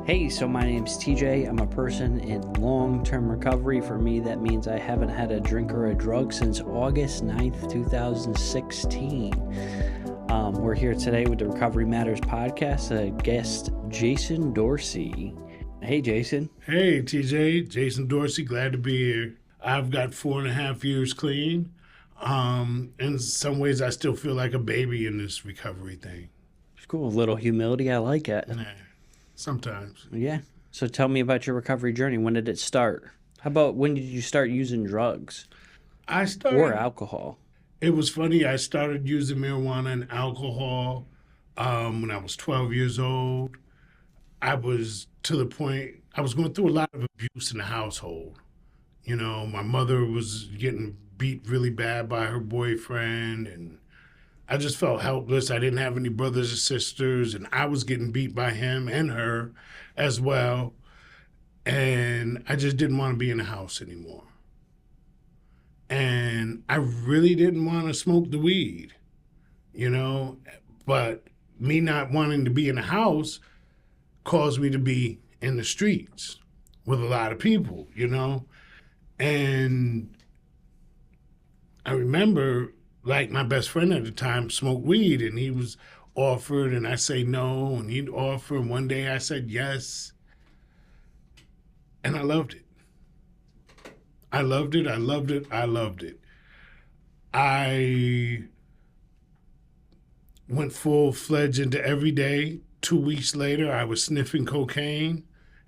Hey, so my name's TJ. I'm a person in long-term recovery. For me, that means I haven't had a drink or a drug since August 9th, 2016. We're here today with the Recovery Matters podcast, guest Jason Dorsey. Hey, Jason. Hey, TJ. Jason Dorsey. Glad to be here. I've got 4.5 years clean. In some ways, I still feel like a baby in this recovery thing. Cool. A little humility. I like it. Nah, sometimes. Yeah. So tell me about your recovery journey. When did it start? How about when did you start using drugs or alcohol? It was funny. I started using marijuana and alcohol when I was 12 years old. I was to the point, I was going through a lot of abuse in the household. You know, my mother was getting beat really bad by her boyfriend, and I just felt helpless. I didn't have any brothers or sisters, and I was getting beat by him and her as well. And I just didn't want to be in the house anymore. And I really didn't want to smoke the weed, you know, but me not wanting to be in the house caused me to be in the streets with a lot of people, you know. And I remember, like, my best friend at the time smoked weed, and he was offered, and I say no, and he'd offer, and one day I said yes, and I loved it. I loved it, I loved it, I loved it. I went full-fledged into every day. 2 weeks later, I was sniffing cocaine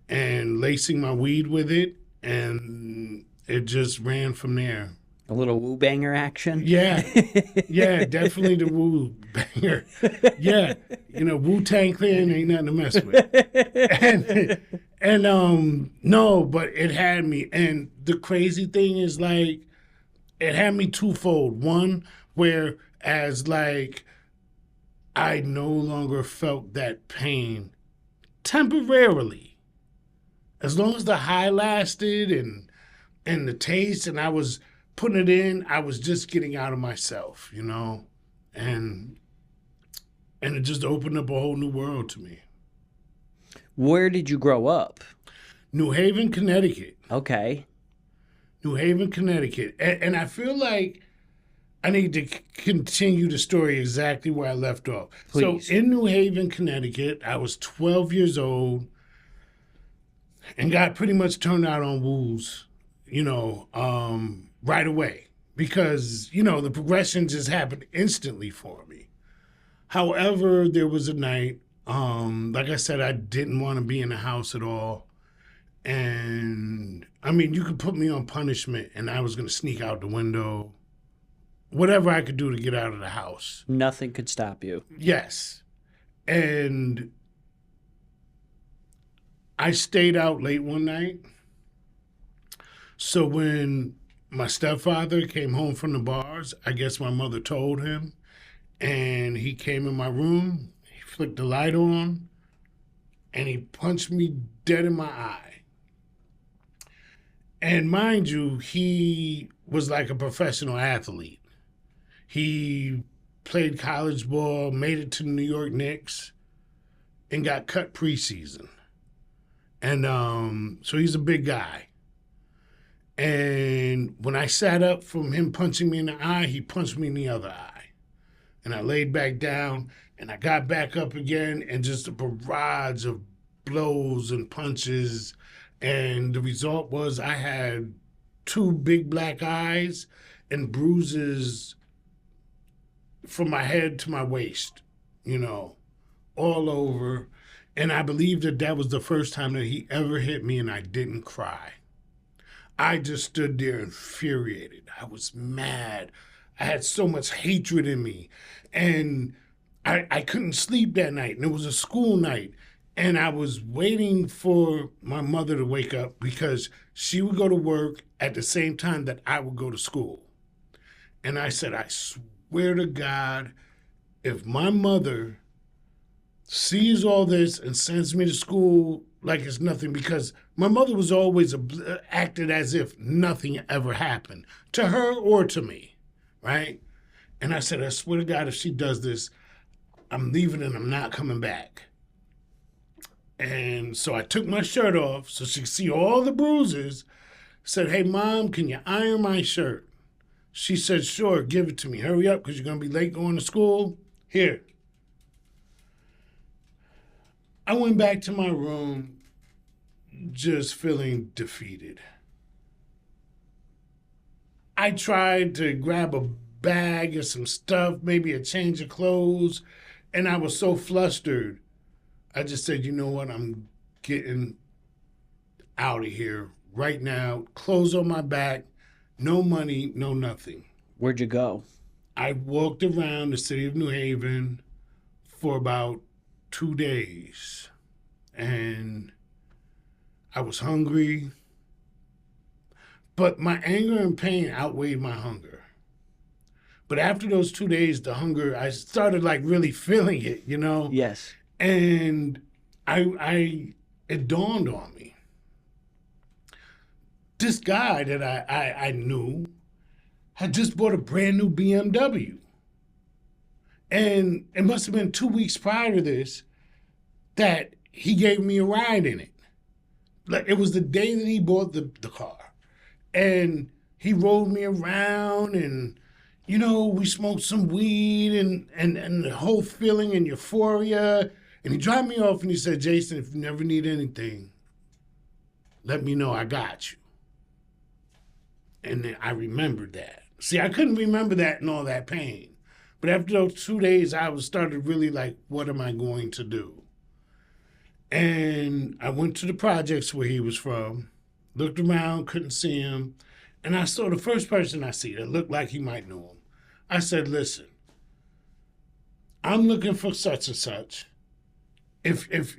and lacing my weed with it, and it just ran from there. A little woo banger action? Yeah, definitely the woo banger. Yeah, you know, Wu-Tang Clan ain't nothing to mess with. And no, but it had me. And the crazy thing is, like, it had me twofold. One, where as like I no longer felt that pain temporarily. As long as the high lasted and the taste, and I was putting it in, I was just getting out of myself, you know, and it just opened up a whole new world to me. Where did you grow up? New Haven, Connecticut. Okay. New Haven, Connecticut. And I feel like I need to continue the story exactly where I left off. Please. So in New Haven, Connecticut, I was 12 years old and got pretty much turned out on woos, you know, right away, because, you know, the progression just happened instantly for me. However, there was a night, like I said, I didn't want to be in the house at all. And I mean, you could put me on punishment and I was going to sneak out the window, whatever I could do to get out of the house. Nothing could stop you. Yes. And I stayed out late one night. So when my stepfather came home from the bars, I guess my mother told him, and he came in my room, he flicked the light on, and he punched me dead in my eye. And mind you, he was like a professional athlete. He played college ball, made it to the New York Knicks, and got cut preseason. And so he's a big guy. And when I sat up from him punching me in the eye, he punched me in the other eye. And I laid back down, and I got back up again, and just a barrage of blows and punches. And the result was I had 2 big black eyes and bruises from my head to my waist, you know, all over. And I believe that was the first time that he ever hit me and I didn't cry. I just stood there infuriated. I was mad. I had so much hatred in me. And I couldn't sleep that night. And it was a school night. And I was waiting for my mother to wake up because she would go to work at the same time that I would go to school. And I said, I swear to God, if my mother sees all this and sends me to school like it's nothing, because my mother was always acted as if nothing ever happened to her or to me, right? And I said, I swear to God, if she does this, I'm leaving and I'm not coming back. And so I took my shirt off so she could see all the bruises. Said, hey, Mom, can you iron my shirt? She said, sure, give it to me. Hurry up because you're going to be late going to school. Here. I went back to my room just feeling defeated. I tried to grab a bag of some stuff, maybe a change of clothes, and I was so flustered. I just said, you know what, I'm getting out of here right now. Clothes on my back, no money, no nothing. Where'd you go? I walked around the city of New Haven for about 2 days, and I was hungry, but my anger and pain outweighed my hunger. But after those 2 days, the hunger, I started like really feeling it, you know? Yes. And it dawned on me. This guy that I knew had just bought a brand new BMW. And it must have been 2 weeks prior to this that he gave me a ride in it. Like, it was the day that he bought the car. And he rolled me around and, you know, we smoked some weed and the whole feeling and euphoria. And he dropped me off and he said, Jason, if you never need anything, let me know, I got you. And then I remembered that. See, I couldn't remember that and all that pain. But after those 2 days, I was started really like, what am I going to do? And I went to the projects where he was from, looked around, couldn't see him. And I saw the first person I see that looked like he might know him. I said, listen, I'm looking for such and such. If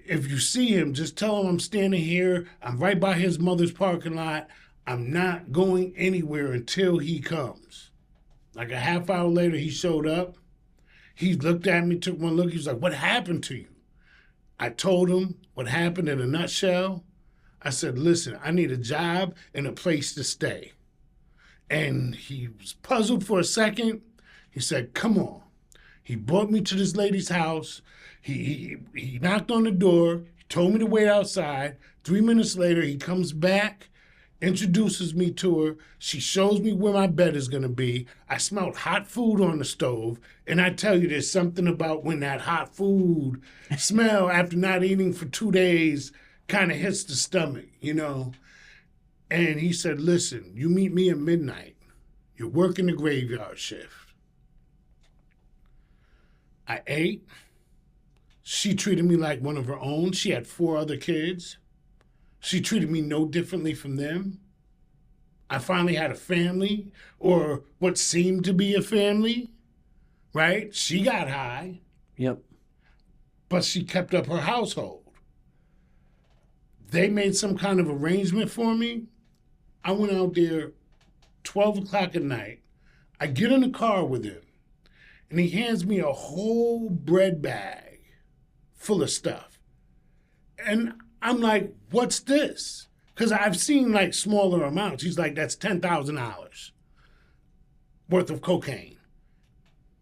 you see him, just tell him I'm standing here. I'm right by his mother's parking lot. I'm not going anywhere until he comes. Like a half hour later, he showed up. He looked at me, took one look. He was like, what happened to you? I told him what happened in a nutshell. I said, listen, I need a job and a place to stay. And he was puzzled for a second. He said, come on. He brought me to this lady's house. He knocked on the door. He told me to wait outside. 3 minutes later, he comes back, introduces me to her. She shows me where my bed is going to be. I smelled hot food on the stove. And I tell you, there's something about when that hot food smell after not eating for 2 days kind of hits the stomach, you know. And he said, listen, you meet me at midnight. You're working the graveyard shift. I ate. She treated me like one of her own. She had 4 other kids. She treated me no differently from them. I finally had a family, or what seemed to be a family, right? She got high. Yep. But she kept up her household. They made some kind of arrangement for me. I went out there 12 o'clock at night. I get in the car with him, and he hands me a whole bread bag full of stuff. And I'm like, what's this? Because I've seen like smaller amounts. He's like, that's $10,000 worth of cocaine.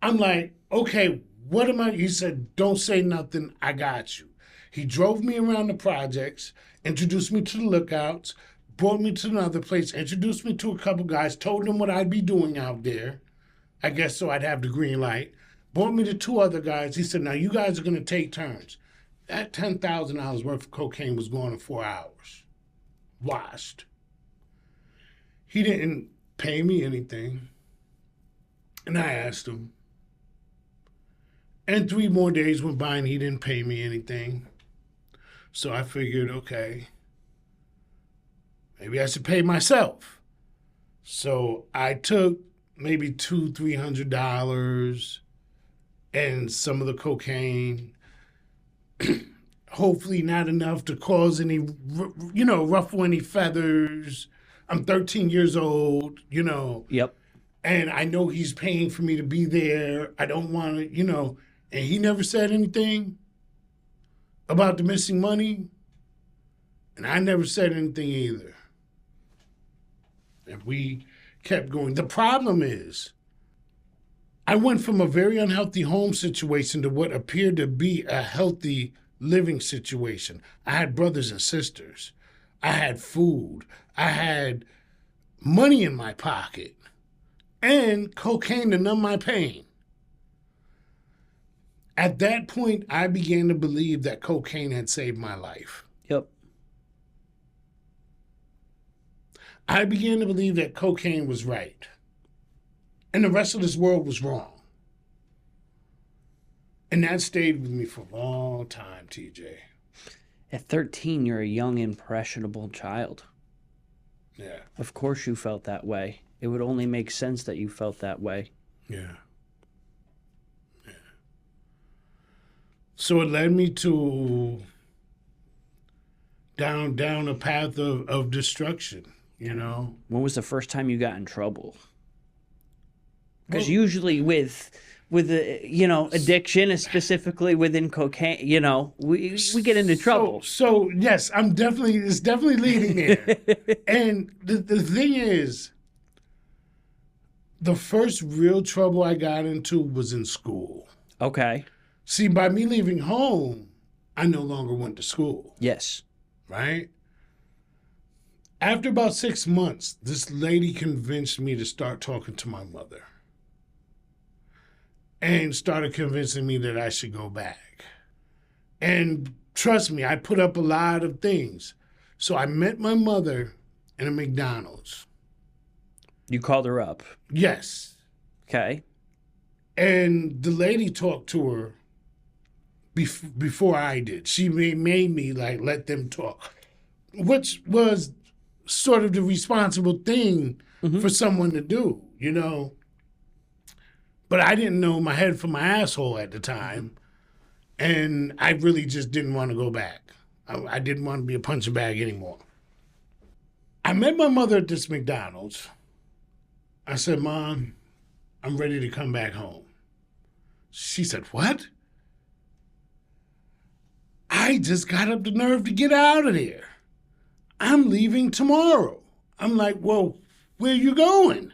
I'm like, okay, what am I? He said, don't say nothing. I got you. He drove me around the projects, introduced me to the lookouts, brought me to another place, introduced me to a couple guys, told them what I'd be doing out there. I guess so I'd have the green light. Brought me to 2 other guys. He said, now you guys are going to take turns. That $10,000 worth of cocaine was gone in 4 hours. Washed. He didn't pay me anything. And I asked him. And 3 more days went by and he didn't pay me anything. So I figured, okay, maybe I should pay myself. So I took maybe $200-300 and some of the cocaine. Hopefully not enough to cause any, ruffle any feathers. I'm 13 years old, Yep. And I know he's paying for me to be there. I don't want to, and he never said anything about the missing money. And I never said anything either. And we kept going. The problem is, I went from a very unhealthy home situation to what appeared to be a healthy living situation. I had brothers and sisters. I had food. I had money in my pocket and cocaine to numb my pain. At that point, I began to believe that cocaine had saved my life. Yep. I began to believe that cocaine was right and the rest of this world was wrong. And that stayed with me for a long time, TJ. At 13, you're a young, impressionable child. Yeah. Of course you felt that way. It would only make sense that you felt that way. Yeah. Yeah. So it led me to down a path of destruction, you know. When was the first time you got in trouble? Because usually with addiction, specifically within cocaine, we get into trouble. So yes, it's definitely leading there. And the thing is, the first real trouble I got into was in school. Okay. See, by me leaving home, I no longer went to school. Yes. Right? After about 6 months, this lady convinced me to start talking to my mother. And started convincing me that I should go back. And trust me, I put up a lot of things. So I met my mother in a McDonald's. You called her up? Yes. Okay. And the lady talked to her before I did. She made me let them talk, which was sort of the responsible thing for someone to do, you know. But I didn't know my head from my asshole at the time, and I really just didn't want to go back. I didn't want to be a punching bag anymore. I met my mother at this McDonald's. I said, Mom, I'm ready to come back home. She said, what? I just got up the nerve to get out of there. I'm leaving tomorrow. I'm like, well, where you going?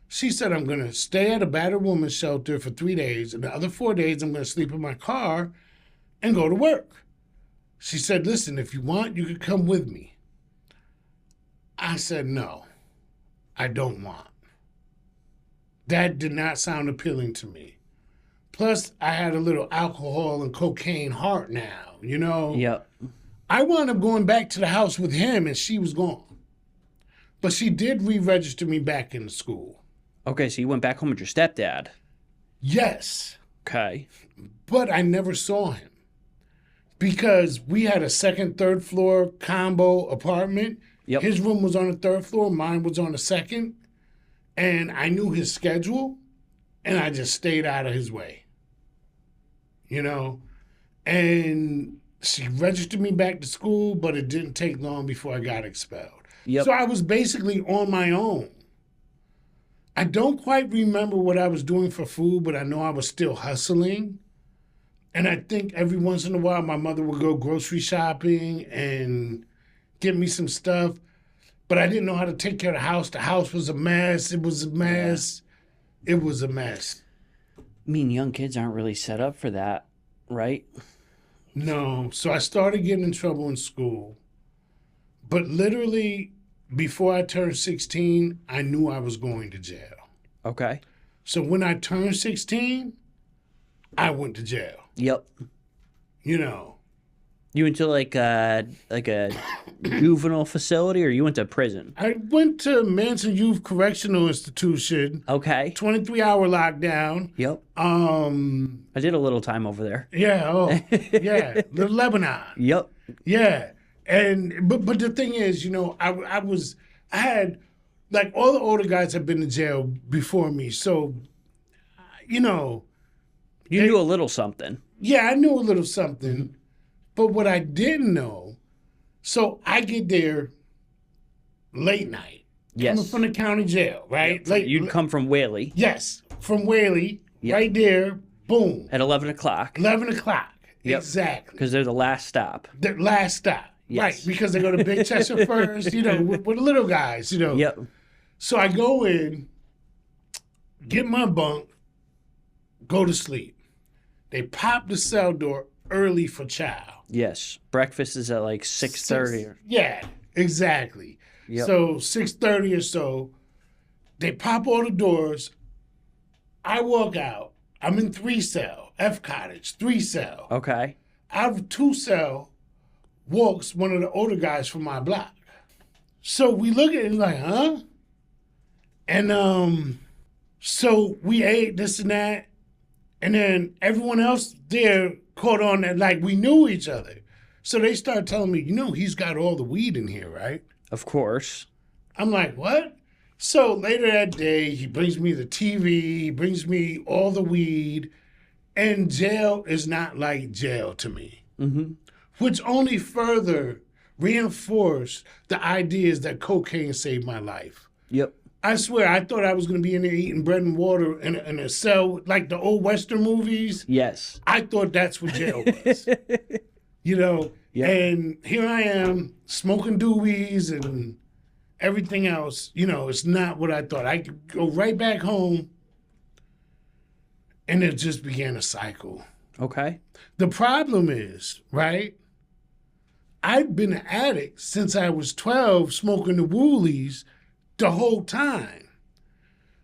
She said, I'm going to stay at a battered woman's shelter for 3 days, and the other 4 days I'm going to sleep in my car and go to work. She said, listen, if you want, you could come with me. I said, no, I don't want. That did not sound appealing to me. Plus, I had a little alcohol and cocaine heart now, you know? Yep. I wound up going back to the house with him, and she was gone. But she did re-register me back into school. Okay, so you went back home with your stepdad. Yes. Okay. But I never saw him because we had a second, third floor combo apartment. Yep. His room was on the third floor. Mine was on the second. And I knew his schedule, and I just stayed out of his way. You know? And she registered me back to school, but it didn't take long before I got expelled. Yep. So I was basically on my own. I don't quite remember what I was doing for food, but I know I was still hustling. And I think every once in a while, my mother would go grocery shopping and get me some stuff. But I didn't know how to take care of the house. The house was a mess. It was a mess. Yeah. It was a mess. I mean, young kids aren't really set up for that, right? No. So I started getting in trouble in school. But literally, before I turned 16, I knew I was going to jail. Okay. So when I turned 16, I went to jail. Yep. You know. You went to like a juvenile facility, or you went to prison? I went to Manson Youth Correctional Institution. Okay. 23-hour lockdown. Yep. I did a little time over there. Yeah. Oh, yeah. Little Lebanon. Yep. Yeah. And but the thing is, you know, I had like all the older guys have been to jail before me, so you know, you knew a little something. Yeah, I knew a little something, but what I didn't know, so I get there late night, coming from the county jail, right? Yep. You'd come from Whaley. Yes, from Whaley, right there, boom, at 11 o'clock. 11 o'clock, yep. Exactly, because they're the last stop. The last stop. Yes. Right, because they go to Big Chester first, you know, with the little guys, you know. Yep. So I go in, get my bunk, go to sleep. They pop the cell door early for chow. Yes. Breakfast is at like 6:30. Yeah, exactly. Yep. So 6:30 or so, they pop all the doors. I walk out. I'm in 3-cell, F Cottage, 3-cell. Okay. Out of 2-cell walks one of the older guys from my block. So we look at it like, huh? And so we ate this and that. And then everyone else there caught on that, like, we knew each other. So they started telling me, he's got all the weed in here, right? Of course. I'm like, what? So later that day, he brings me the TV, he brings me all the weed, and jail is not like jail to me, which only further reinforced the ideas that cocaine saved my life. Yep. I swear, I thought I was going to be in there eating bread and water in a cell, like the old Western movies. Yes. I thought that's what jail was. Yep. And here I am smoking doobies and everything else. It's not what I thought. I could go right back home, and it just began a cycle. Okay. The problem is, right, I've been an addict since I was 12, smoking the woolies the whole time.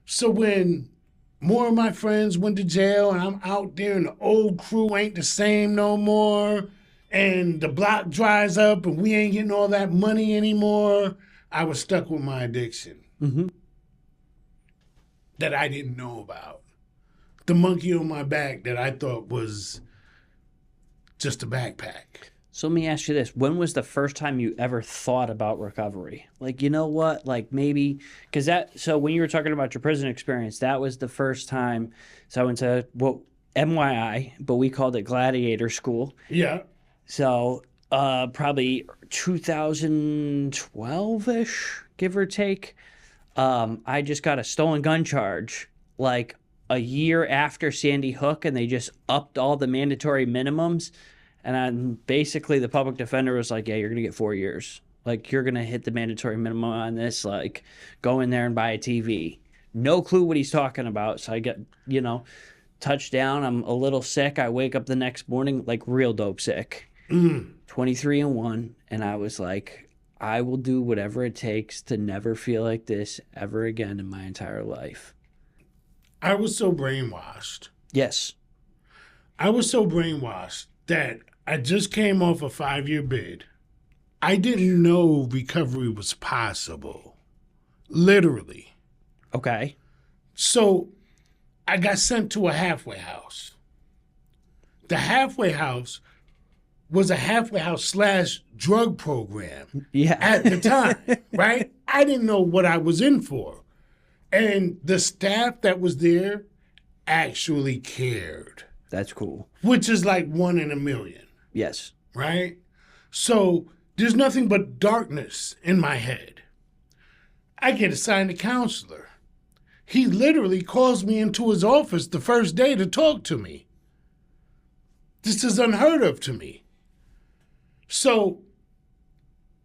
So when more of my friends went to jail and I'm out there and the old crew ain't the same no more and the block dries up and we ain't getting all that money anymore, I was stuck with my addiction that I didn't know about. The monkey on my back that I thought was just a backpack. So let me ask you this. When was the first time you ever thought about recovery? Like, you know what? Like maybe, so when you were talking about your prison experience, that was the first time. So I went to, MYI, but we called it Gladiator School. Yeah. So probably 2012-ish, give or take. I just got a stolen gun charge like a year after Sandy Hook, and they just upped all the mandatory minimums. And basically the public defender was like, yeah, you're going to get 4 years. Like, you're going to hit the mandatory minimum on this. Like, go in there and buy a TV. No clue what he's talking about. So I get, touchdown. I'm a little sick. I wake up the next morning, like, real dope sick. 23-1. And I was like, I will do whatever it takes to never feel like this ever again in my entire life. I was so brainwashed. Yes. I was so brainwashed that I just came off a 5-year bid. I didn't know recovery was possible. Literally. Okay. So I got sent to a halfway house. The halfway house was a halfway house / drug program at the time, right? I didn't know what I was in for. And the staff that was there actually cared. That's cool. Which is like 1 in a million. Yes. Right? So there's nothing but darkness in my head. I get assigned a counselor. He literally calls me into his office the first day to talk to me. This is unheard of to me. So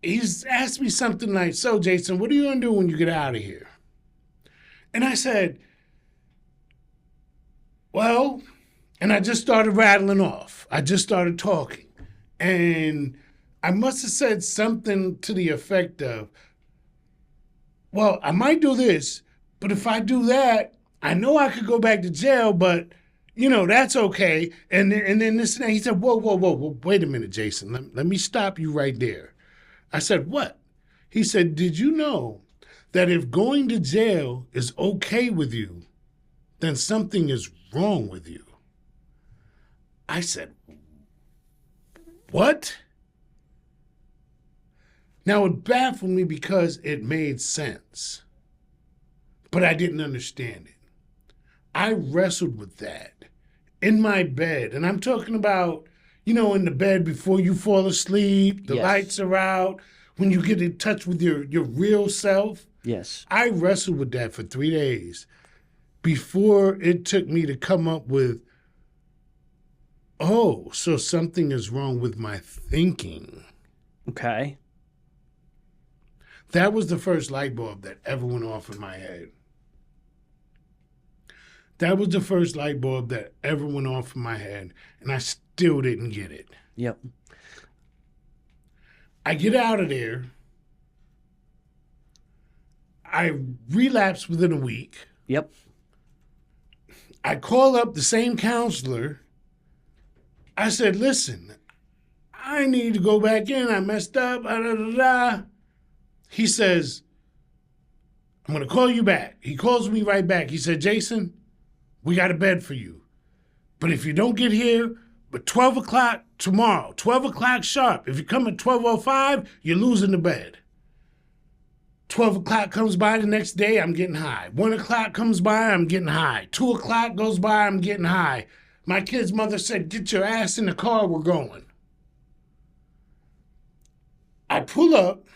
he's asked me something like, so Jason, what are you going to do when you get out of here? And I said, well, and I just started rattling off. I just started talking. And I must have said something to the effect of, well, I might do this, but if I do that, I know I could go back to jail, but, that's okay. And then this and that. He said, whoa, wait a minute, Jason. Let me stop you right there. I said, what? He said, did you know that if going to jail is okay with you, then something is wrong with you? I said, what? Now, it baffled me because it made sense, but I didn't understand it. I wrestled with that in my bed, and I'm talking about, in the bed before you fall asleep, the lights are out, when you get in touch with your real self. Yes. I wrestled with that for 3 days before it took me to come up with, oh, so something is wrong with my thinking. Okay. That was the first light bulb that ever went off in my head. That was the first light bulb that ever went off in my head, and I still didn't get it. Yep. I get out of there. I relapsed within a week. Yep. I call up the same counselor. I said, listen, I need to go back in. I messed up. He says, I'm going to call you back. He calls me right back. He said, Jason, we got a bed for you. But if you don't get here, but 12 o'clock tomorrow, 12 o'clock sharp, if you come at 12:05, you're losing the bed. 12 o'clock comes by the next day, I'm getting high. 1 o'clock comes by, I'm getting high. 2 o'clock goes by, I'm getting high. My kid's mother said, get your ass in the car, we're going. I pull up.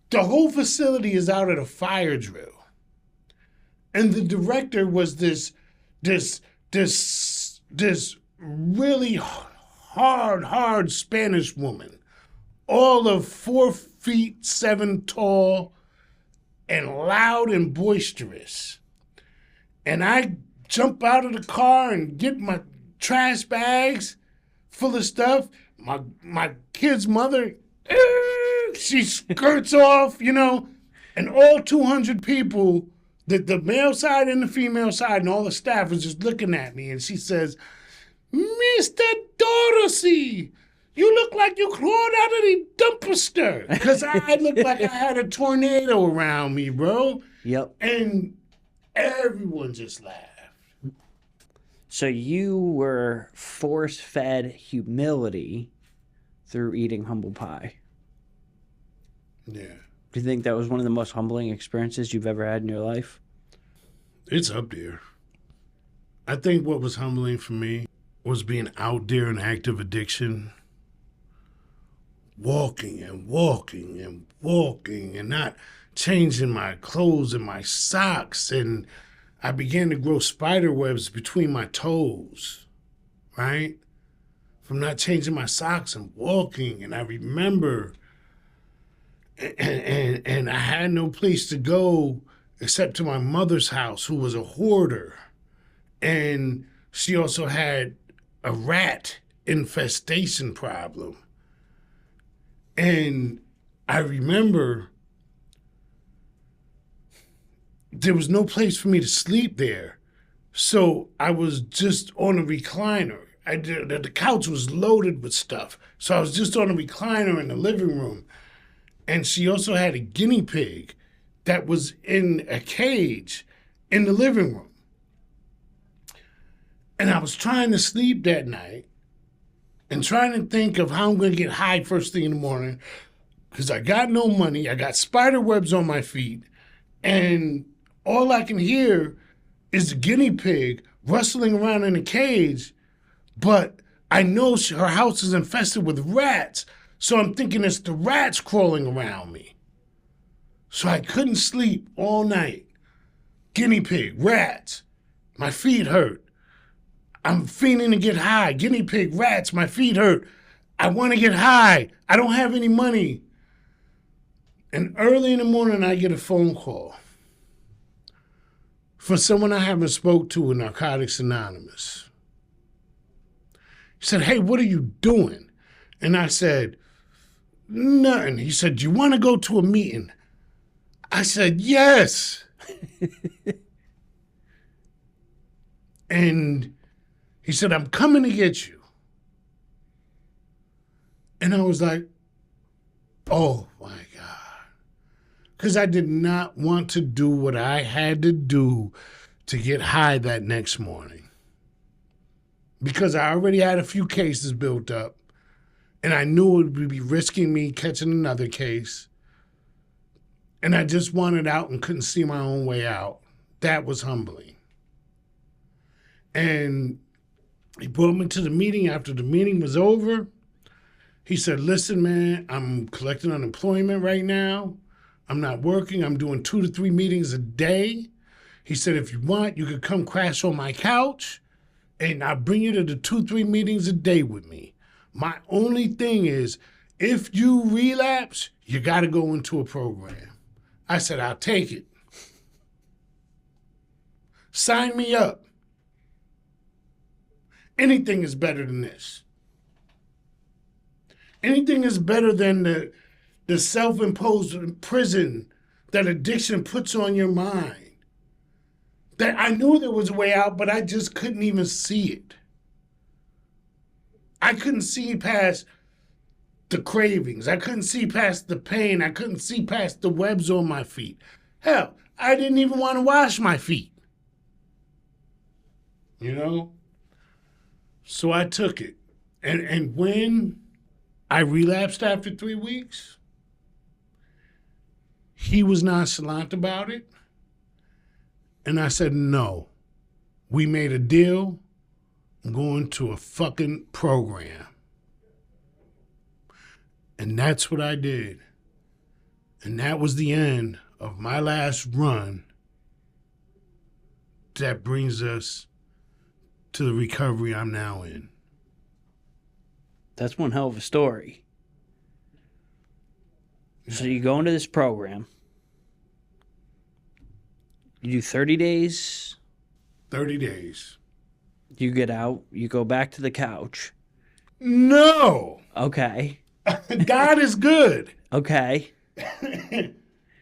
The whole facility is out at a fire drill. And the director was this really hard Spanish woman, all of 4'7" tall and loud and boisterous. And I jump out of the car and get my trash bags full of stuff. My kid's mother, she skirts off, and all 200 people, the male side and the female side and all the staff was just looking at me, and she says, Mr. Dorothy, you look like you crawled out of the dumpster. Because I looked like I had a tornado around me, bro. Yep. And everyone just laughed. So you were force-fed humility through eating humble pie. Yeah. Do you think that was one of the most humbling experiences you've ever had in your life? It's up there. I think what was humbling for me was being out there in active addiction, walking and not changing my clothes and my socks. And I began to grow spider webs between my toes, right? From not changing my socks and walking. And I remember, and I had no place to go except to my mother's house, who was a hoarder. And she also had a rat infestation problem. And I remember there was no place for me to sleep there. So I was just on a recliner. The couch was loaded with stuff. So I was just on a recliner in the living room. And she also had a guinea pig that was in a cage in the living room. And I was trying to sleep that night and trying to think of how I'm going to get high first thing in the morning, because I got no money. I got spider webs on my feet, and all I can hear is the guinea pig rustling around in a cage, but I know her house is infested with rats, so I'm thinking it's the rats crawling around me. So I couldn't sleep all night. Guinea pig, rats, my feet hurt. I'm fiending to get high. Guinea pig, rats, my feet hurt. I want to get high. I don't have any money. And early in the morning, I get a phone call from someone I haven't spoke to in Narcotics Anonymous. He said, hey, what are you doing? And I said, nothing. He said, do you want to go to a meeting? I said, yes. And he said, I'm coming to get you. And I was like, oh my God. Because I did not want to do what I had to do to get high that next morning. Because I already had a few cases built up. And I knew it would be risking me catching another case. And I just wanted out and couldn't see my own way out. That was humbling. And he brought me to the meeting. After the meeting was over, he said, listen, man, I'm collecting unemployment right now. I'm not working. I'm doing 2 to 3 meetings a day. He said, if you want, you could come crash on my couch, and I'll bring you to the 2-3 meetings a day with me. My only thing is, if you relapse, you got to go into a program. I said, I'll take it. Sign me up. Anything is better than this. Anything is better than the self-imposed prison that addiction puts on your mind. That I knew there was a way out, but I just couldn't even see it. I couldn't see past the cravings. I couldn't see past the pain. I couldn't see past the webs on my feet. Hell, I didn't even want to wash my feet. You know? So I took it. And when I relapsed after 3 weeks, he was nonchalant about it. And I said, no, we made a deal. I'm going to a fucking program. And that's what I did. And that was the end of my last run. That brings us to the recovery I'm now in. That's one hell of a story. So you go into this program. You do 30 days. 30 days. You get out. You go back to the couch. No. Okay. God is good. Okay.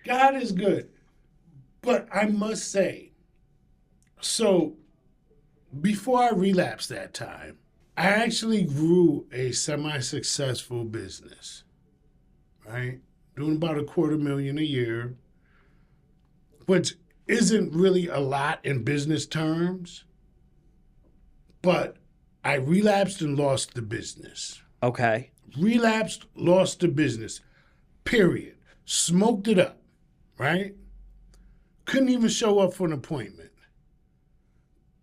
God is good. But I must say, so before I relapsed that time, I actually grew a semi-successful business, right? Doing about $250,000 a year, which isn't really a lot in business terms, but I relapsed and lost the business. Okay. Relapsed, lost the business, period. Smoked it up, right? Couldn't even show up for an appointment.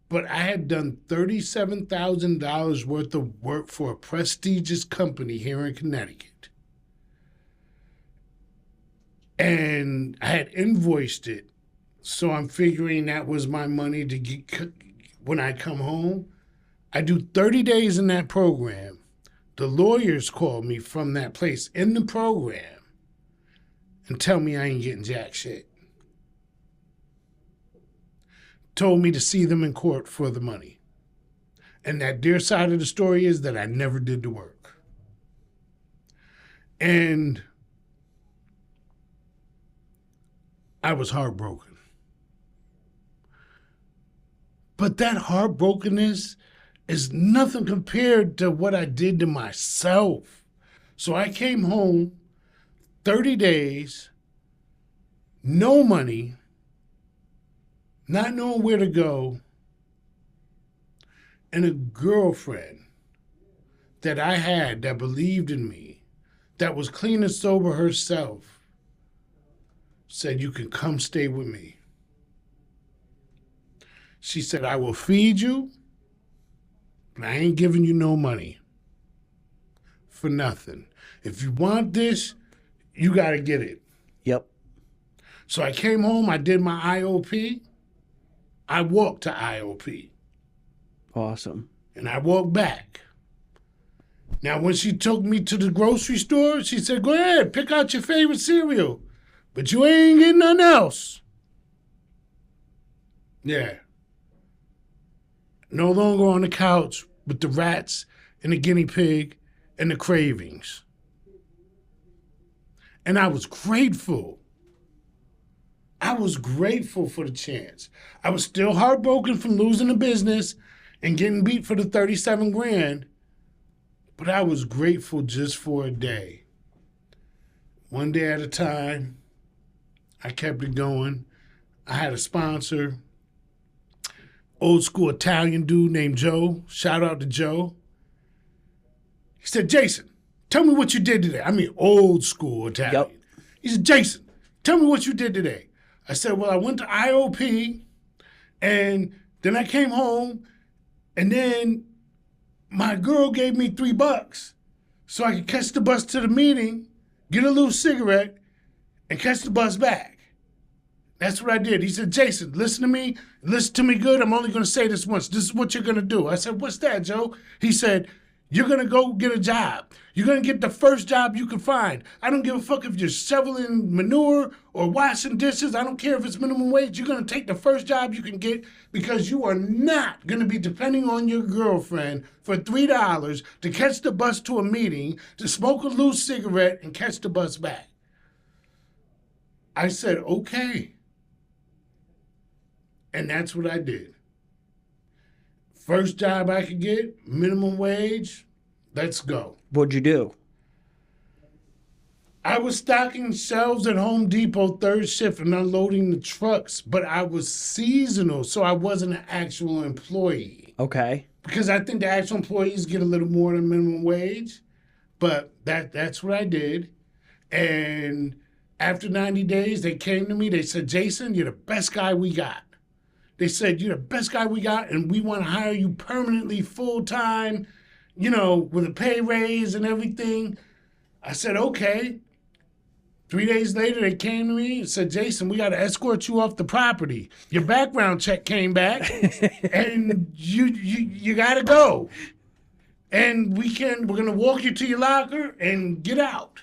But I had done $37,000 worth of work for a prestigious company here in Connecticut. And I had invoiced it. So I'm figuring that was my money to get when I come home. I do 30 days in that program. The lawyers call me from that place in the program and tell me I ain't getting jack shit. Told me to see them in court for the money. And that their side of the story is that I never did the work. And I was heartbroken. But that heartbrokenness is nothing compared to what I did to myself. So I came home, 30 days, no money, not knowing where to go, and a girlfriend that I had that believed in me, that was clean and sober herself, said, you can come stay with me. She said, I will feed you, but I ain't giving you no money for nothing. If you want this, you got to get it. Yep. So I came home, I did my IOP. I walked to IOP. Awesome. And I walked back. Now, when she took me to the grocery store, she said, go ahead, pick out your favorite cereal, but you ain't getting nothing else. Yeah. No longer on the couch with the rats and the guinea pig and the cravings. And I was grateful. I was grateful for the chance. I was still heartbroken from losing the business and getting beat for the 37 grand, but I was grateful just for a day. One day at a time, I kept it going. I had a sponsor, old school Italian dude named Joe. Shout out to Joe. He said, Jason, tell me what you did today. I mean, old school Italian. Yep. He said, Jason, tell me what you did today. I said, well, I went to IOP, and then I came home, and then my girl gave me $3 so I could catch the bus to the meeting, get a little cigarette, and catch the bus back. That's what I did. He said, Jason, listen to me. Listen to me good. I'm only going to say this once. This is what you're going to do. I said, what's that, Joe? He said, You're going to go get a job. You're going to get the first job you can find. I don't give a fuck if you're shoveling manure or washing dishes. I don't care if it's minimum wage. You're going to take the first job you can get because you are not going to be depending on your girlfriend for $3 to catch the bus to a meeting, to smoke a loose cigarette, and catch the bus back. I said, okay. And that's what I did. First job I could get, minimum wage, let's go. What'd you do? I was stocking shelves at Home Depot third shift and unloading the trucks, but I was seasonal, so I wasn't an actual employee. Okay. Because I think the actual employees get a little more than minimum wage, but that's what I did. And after 90 days, they came to me, they said, Jason, you're the best guy we got. They said, you're the best guy we got, and we want to hire you permanently, full-time, with a pay raise and everything. I said, okay. 3 days later, they came to me and said, Jason, we got to escort you off the property. Your background check came back, and you got to go. And we're going to walk you to your locker and get out.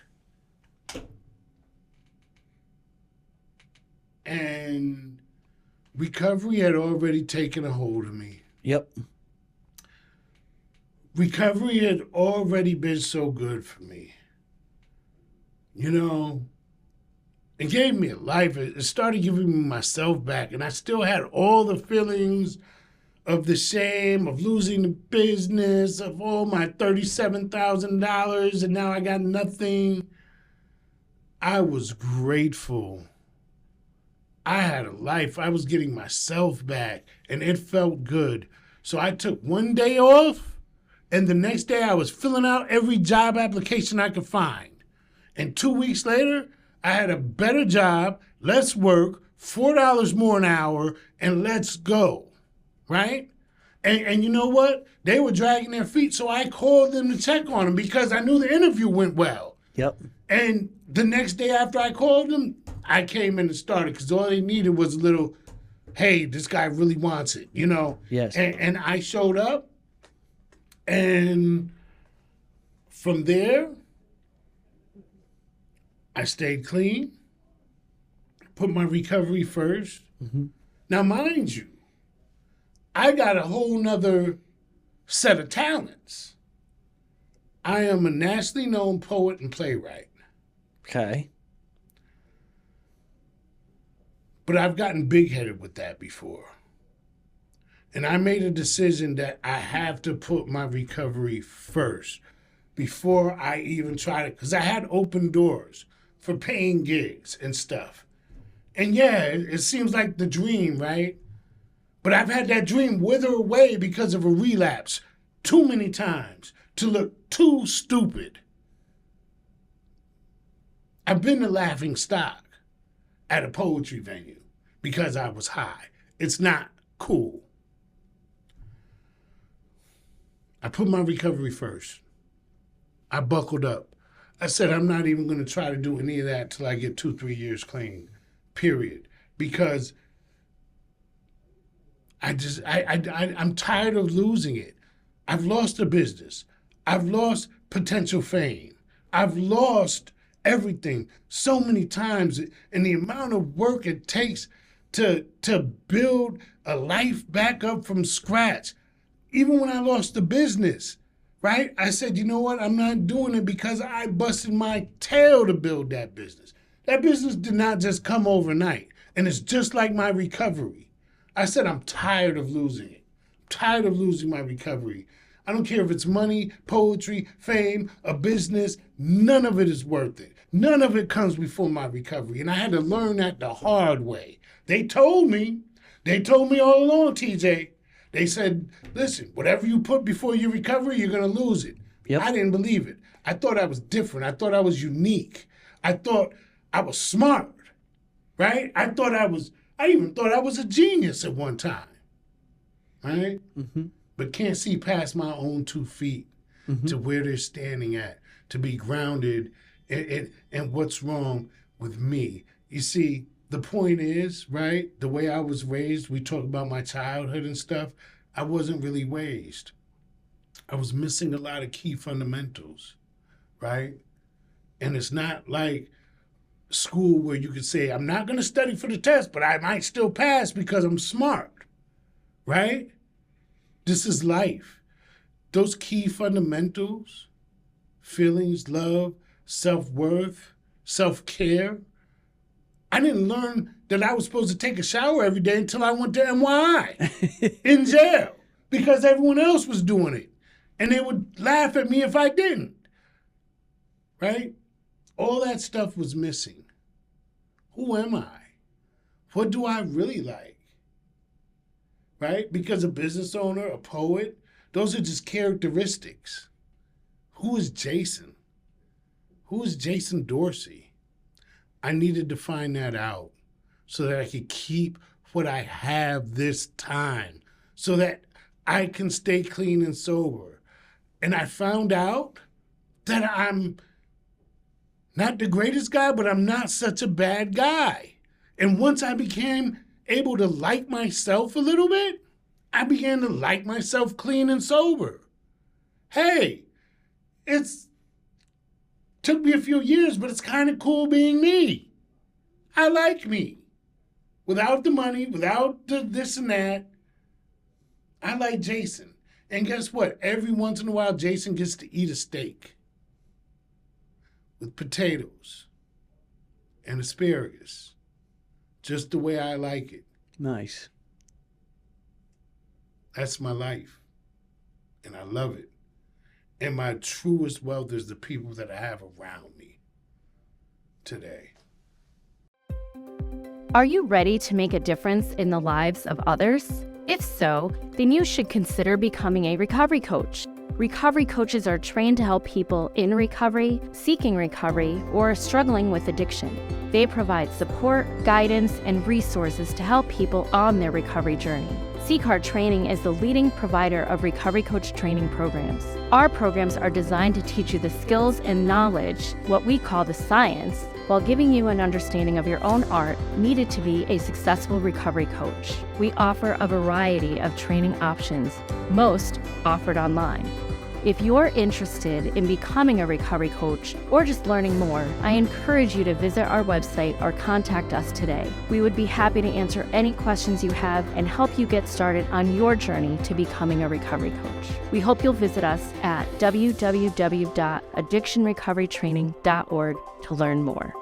And recovery had already taken a hold of me. Yep. Recovery had already been so good for me. It gave me a life. It started giving me myself back. And I still had all the feelings of the shame, of losing the business, of all my $37,000, and now I got nothing. I was grateful. I had a life. I was getting myself back, and it felt good. So I took one day off, and the next day I was filling out every job application I could find. And 2 weeks later, I had a better job, less work, $4 more an hour, and let's go, right? And you know what? They were dragging their feet, so I called them to check on them because I knew the interview went well. Yep. And the next day after I called them, I came in and started because all they needed was a little, hey, this guy really wants it, Yes. And I showed up, and from there, I stayed clean, put my recovery first. Mm-hmm. Now, mind you, I got a whole nother set of talents. I am a nationally known poet and playwright. Okay. But I've gotten big-headed with that before. And I made a decision that I have to put my recovery first before I even try to, because I had open doors for paying gigs and stuff. And yeah, it seems like the dream, right? But I've had that dream wither away because of a relapse too many times to look too stupid. I've been the laughing stock at a poetry venue because I was high. It's not cool. I put my recovery first. I buckled up. I said, I'm not even going to try to do any of that till I get 2-3 years clean, period. Because I'm tired of losing it. I've lost a business. I've lost potential fame. I've lost everything so many times, and the amount of work it takes to build a life back up from scratch. Even when I lost the business, right? I said, you know what? I'm not doing it because I busted my tail to build that business. That business did not just come overnight, and it's just like my recovery. I said, I'm tired of losing it. I'm tired of losing my recovery. I don't care if it's money, poetry, fame, a business. None of it is worth it. None of it comes before my recovery. And I had to learn that the hard way. They told me all along, TJ. They said, listen, whatever you put before your recovery, you're going to lose it. Yep. I didn't believe it. I thought I was different. I thought I was unique. I thought I was smart, right? I even thought I was a genius at one time, right? Mm-hmm. But can't see past my own 2 feet to where they're standing at, to be grounded in what's wrong with me. You see, the point is, right, the way I was raised, we talk about my childhood and stuff, I wasn't really raised. I was missing a lot of key fundamentals, right? And it's not like school where you could say, I'm not going to study for the test, but I might still pass because I'm smart, right? This is life. Those key fundamentals, feelings, love, self-worth, self-care. I didn't learn that I was supposed to take a shower every day until I went to NYI in jail because everyone else was doing it. And they would laugh at me if I didn't, right? All that stuff was missing. Who am I? What do I really like? Right? Because a business owner, a poet, those are just characteristics. Who is Jason? Who is Jason Dorsey? I needed to find that out so that I could keep what I have this time, so that I can stay clean and sober. And I found out that I'm not the greatest guy, but I'm not such a bad guy. And once I became able to like myself a little bit, I began to like myself clean and sober. Hey, it's took me a few years, but it's kind of cool being me. I like me. Without the money, without the this and that, I like Jason. And guess what? Every once in a while, Jason gets to eat a steak with potatoes and asparagus, just the way I like it. Nice. That's my life, and I love it. And my truest wealth is the people that I have around me today. Are you ready to make a difference in the lives of others? If so, then you should consider becoming a recovery coach. Recovery coaches are trained to help people in recovery, seeking recovery, or struggling with addiction. They provide support, guidance, and resources to help people on their recovery journey. CCAR Training is the leading provider of recovery coach training programs. Our programs are designed to teach you the skills and knowledge, what we call the science, while giving you an understanding of your own art needed to be a successful recovery coach. We offer a variety of training options, most offered online. If you're interested in becoming a recovery coach or just learning more, I encourage you to visit our website or contact us today. We would be happy to answer any questions you have and help you get started on your journey to becoming a recovery coach. We hope you'll visit us at www.addictionrecoverytraining.org to learn more.